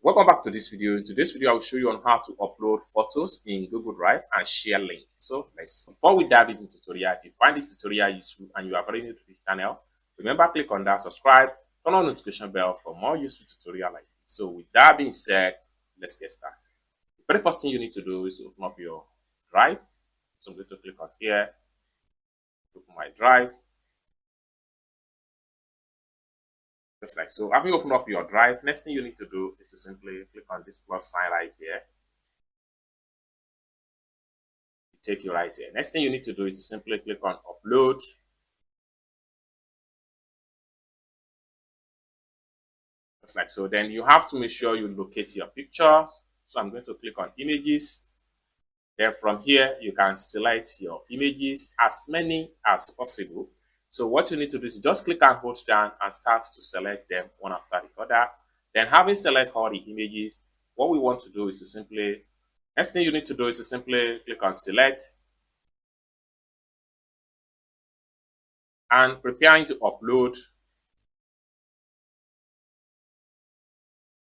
Welcome back to this video. In today's video, I will show you on how to upload photos in Google Drive and share link. So before we dive into the tutorial, if you find this tutorial useful and you are very new to this channel, remember click on that subscribe, turn on notification bell for more useful tutorial like this. So with that being said, let's get started. The very first thing you need to do is to open up your drive. So I'm going to click on here, open my drive. Just like so. Having opened up your drive, next thing you need to do is to simply click on this plus sign right here. Take you right here. Next thing you need to do is to simply click on upload. Just like so. Then you have to make sure you locate your pictures. So I'm going to click on images. Then from here, you can select your images, as many as possible. So what you need to do is just click and hold down and start to select them one after the other. Then having selected all the images, what we want to do is to simply, next thing you need to do is to simply click on select and preparing to upload.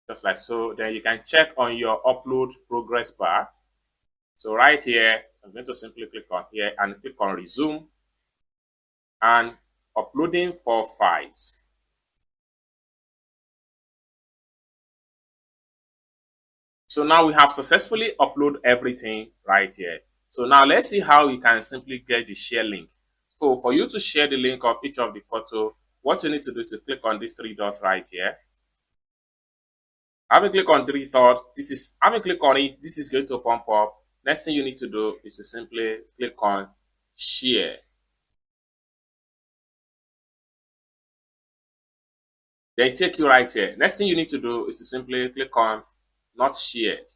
Just like so. Then you can check on your upload progress bar. So right here, so I'm going to simply click on here and click on resume and uploading 4 files. So now we have successfully uploaded everything right here. So now let's see how you can simply get the share link. So for you to share the link of each of the photo, what you need to do is to click on these 3 dots right here. Having click on 3 dots, having click on it, this is going to pop up. Next thing you need to do is to simply click on share. They take you right here. Next thing you need to do is to simply click on not shared.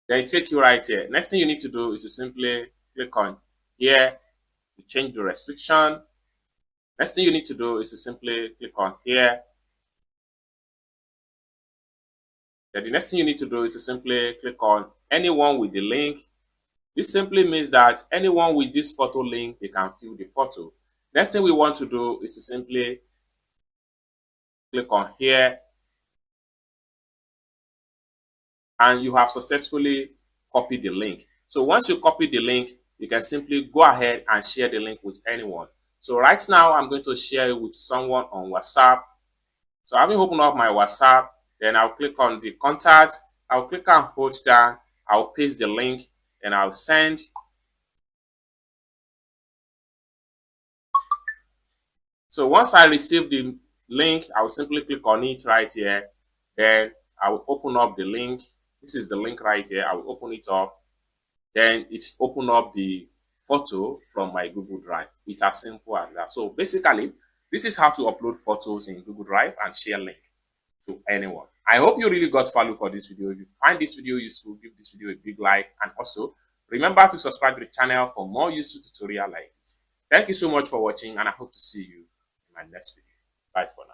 They take you right here. Next thing you need to do is to simply click on here to change the restriction. Next thing you need to do is to simply click on here. Then the next thing you need to do is to simply click on anyone with the link. This simply means that anyone with this photo link, they can view the photo. Next thing we want to do is to simply click on here, and you have successfully copied the link. So once you copy the link, you can simply go ahead and share the link with anyone. So right now, I'm going to share it with someone on WhatsApp. So having opened up my WhatsApp, then I'll click on the contact. I'll click and hold down. I'll paste the link and I'll send. So once I receive the link, I'll simply click on it right here. Then I will open up the link. This is the link right here. I will open it up. Then it's open up the photo from my Google Drive. It's as simple as that. So basically, this is how to upload photos in Google Drive and share link to anyone. I hope you really got value for this video. If you find this video useful, give this video a big like, and also remember to subscribe to the channel for more useful tutorial like this. Thank you so much for watching, and I hope to see you in my next video. Bye for now.